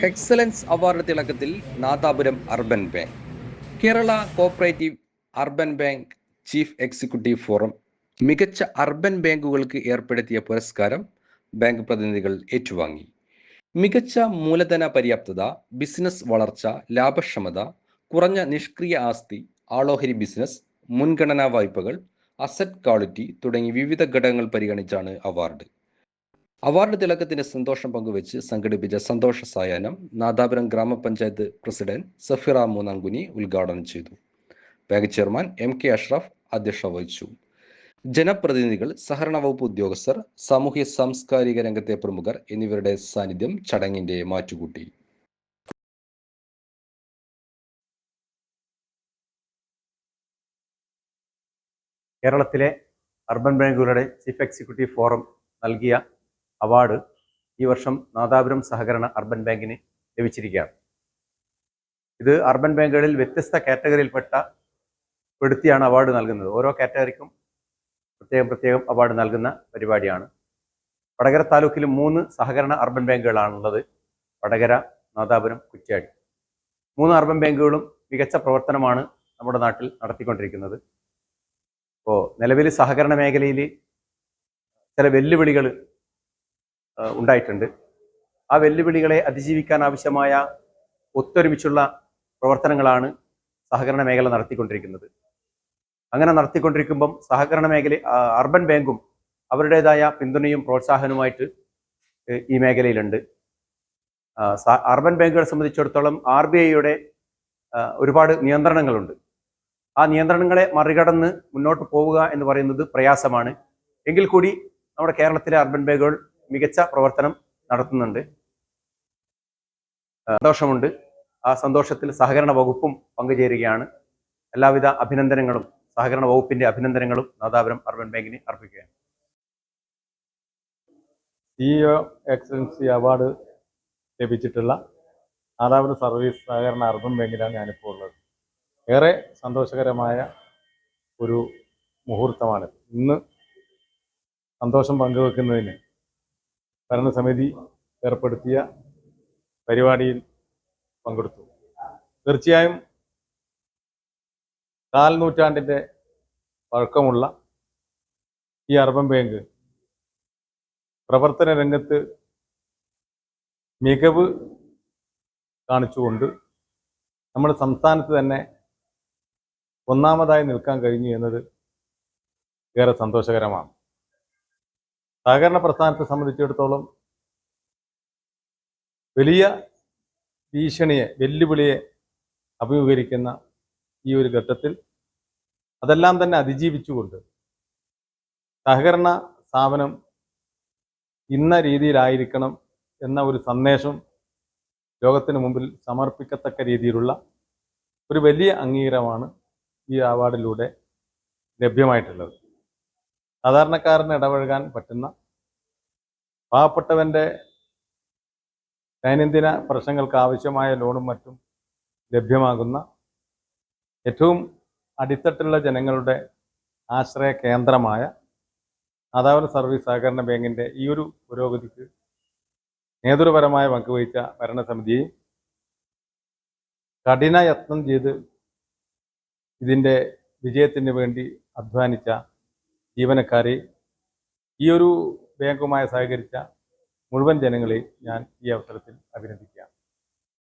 Excellence award തിളക്കത്തിൽ Nadapuram urban bank. Kerala cooperative urban bank chief executive forum മികച്ച urban ബാങ്കുകൾക്ക് ഏർപ്പെടുത്തിയ പുരസ്കാരം ബാങ്ക് പ്രതിനിധികൾ ഏറ്റുവാങ്ങി. മികച്ച മൂലധന പര്യാപ്തത, ബിസിനസ് വളർച്ച, ലാഭക്ഷമത, കുറഞ്ഞ നിഷ്ക്രിയ ആസ്തി, ആളോഹരി ബിസിനസ്, മുൻഗണനാ വായ്പകൾ, അസറ്റ് ക്വാളിറ്റി തുടങ്ങി വിവിധ ഘടകങ്ങൾ പരിഗണിച്ചാണ് അവാർഡ്. അവാർഡ് തിളക്കത്തിന്റെ സന്തോഷം പങ്കുവച്ച് സംഘടിപ്പിച്ച സന്തോഷ സായാഹ്നം നാദാപുരം ഗ്രാമപഞ്ചായത്ത് പ്രസിഡന്റ് സഫിറ മൂന്നാംകുനി ഉദ്ഘാടനം ചെയ്തു. ബാങ്ക് ചെയർമാൻ MK അഷ്റഫ് അധ്യക്ഷത വഹിച്ചു. ജനപ്രതിനിധികൾ, സഹകരണ വകുപ്പ് ഉദ്യോഗസ്ഥർ, സാമൂഹ്യ സാംസ്കാരിക രംഗത്തെ പ്രമുഖർ എന്നിവരുടെ സാന്നിധ്യം ചടങ്ങിന്റെ മാറ്റുകൂട്ടി. കേരളത്തിലെ അർബൻ ബാങ്കുകളുടെ ചീഫ് എക്സിക്യൂട്ടീവ് ഫോറം നൽകിയ അവാർഡ് ഈ വർഷം നാദാപുരം സഹകരണ അർബൻ ബാങ്കിന് ലഭിച്ചിരിക്കുകയാണ്. ഇത് അർബൻ ബാങ്കുകളിൽ വ്യത്യസ്ത കാറ്റഗറിയിൽപ്പെടുത്തിയാണ് അവാർഡ് നൽകുന്നത്. ഓരോ കാറ്റഗറിക്കും പ്രത്യേകം അവാർഡ് നൽകുന്ന പരിപാടിയാണ്. വടകര താലൂക്കിൽ 3 സഹകരണ അർബൻ ബാങ്കുകളാണുള്ളത്. വടകര, നാദാപുരം, കുറ്റ്യാടി. 3 അർബൻ ബാങ്കുകളും മികച്ച പ്രവർത്തനമാണ് നമ്മുടെ നാട്ടിൽ നടത്തിക്കൊണ്ടിരിക്കുന്നത്. ഇപ്പോൾ നിലവിൽ സഹകരണ മേഖലയിൽ ചില വെല്ലുവിളികൾ ഉണ്ടായിട്ടുണ്ട്. ആ വെല്ലുവിളികളെ അതിജീവിക്കാൻ ആവശ്യമായ ഒത്തൊരുമിച്ചുള്ള പ്രവർത്തനങ്ങളാണ് സഹകരണ മേഖല നടത്തിക്കൊണ്ടിരിക്കുന്നത്. അങ്ങനെ നടത്തിക്കൊണ്ടിരിക്കുമ്പം സഹകരണ മേഖല അർബൻ ബാങ്കും അവരുടേതായ പിന്തുണയും പ്രോത്സാഹനവുമായിട്ട് ഈ മേഖലയിലുണ്ട്. അർബൻ ബാങ്കുകളെ സംബന്ധിച്ചിടത്തോളം RBIയുടെ ഒരുപാട് നിയന്ത്രണങ്ങളുണ്ട്. ആ നിയന്ത്രണങ്ങളെ മറികടന്ന് മുന്നോട്ട് പോവുക എന്ന് പറയുന്നത് പ്രയാസമാണ്. എങ്കിൽ കൂടി നമ്മുടെ കേരളത്തിലെ അർബൻ ബാങ്കുകൾ മികച്ച പ്രവർത്തനം നടത്തുന്നുണ്ട്. സന്തോഷമുണ്ട്. ആ സന്തോഷത്തിൽ സഹകരണ വകുപ്പും പങ്കുചേരുകയാണ്. എല്ലാവിധ അഭിനന്ദനങ്ങളും, സഹകരണ വകുപ്പിന്റെ അഭിനന്ദനങ്ങളും നാദാപുരം അർബൻ ബാങ്കിന് അർപ്പിക്കുകയാണ്. CEO എക്സലൻസി അവാർഡ് ലഭിച്ചിട്ടുള്ള നാദാപുരം സർവീസ് സഹകരണ അർബൻ ബാങ്കിലാണ് ഞാനിപ്പോൾ ഉള്ളത്. ഏറെ സന്തോഷകരമായ ഒരു മുഹൂർത്തമാണ്. ഇന്ന് സന്തോഷം പങ്കുവെക്കുന്നതിന് ഭരണസമിതി ഏർപ്പെടുത്തിയ പരിപാടിയിൽ പങ്കെടുത്തു. തീർച്ചയായും 4 നൂറ്റാണ്ടിൻ്റെ പഴക്കമുള്ള ഈ അർബൻ ബാങ്ക് പ്രവർത്തന രംഗത്ത് മികവ് കാണിച്ചുകൊണ്ട് നമ്മുടെ സംസ്ഥാനത്ത് തന്നെ ഒന്നാമതായി നിൽക്കാൻ കഴിഞ്ഞു എന്നത് ഏറെ സന്തോഷകരമാണ്. സഹകരണ പ്രസ്ഥാനത്തെ സംബന്ധിച്ചിടത്തോളം വലിയ വെല്ലുവിളിയെ അഭിമുഖീകരിക്കുന്ന ഈ ഒരു ഘട്ടത്തിൽ അതെല്ലാം തന്നെ അതിജീവിച്ചുകൊണ്ട് സഹകരണ സ്ഥാപനം ഇന്ന രീതിയിലായിരിക്കണം എന്ന ഒരു സന്ദേശം ലോകത്തിന് മുമ്പിൽ സമർപ്പിക്കത്തക്ക രീതിയിലുള്ള ഒരു വലിയ അംഗീകാരമാണ് ഈ അവാർഡിലൂടെ ലഭ്യമായിട്ടുള്ളത്. സാധാരണക്കാരന് ഇടപഴകാൻ പറ്റുന്ന, പാവപ്പെട്ടവൻ്റെ ദൈനംദിന പ്രശ്നങ്ങൾക്ക് ആവശ്യമായ ലോണും മറ്റും ലഭ്യമാകുന്ന, ഏറ്റവും അടിത്തട്ടിലുള്ള ജനങ്ങളുടെ ആശ്രയ കേന്ദ്രമായ നാദാപുരം സർവീസ് സഹകരണ ബാങ്കിൻ്റെ ഈ ഒരു പുരോഗതിക്ക് നേതൃപരമായ പങ്കുവഹിച്ച ഭരണസമിതിയെയും കഠിന യത്നം ചെയ്ത് ഇതിൻ്റെ വിജയത്തിന് വേണ്ടി അധ്വാനിച്ച ജീവനക്കാരെയും ഈ ഒരു ബാങ്കുമായി സഹകരിച്ച മുഴുവൻ ജനങ്ങളെയും ഞാൻ ഈ അവസരത്തിൽ അഭിനന്ദിക്കുകയാണ്.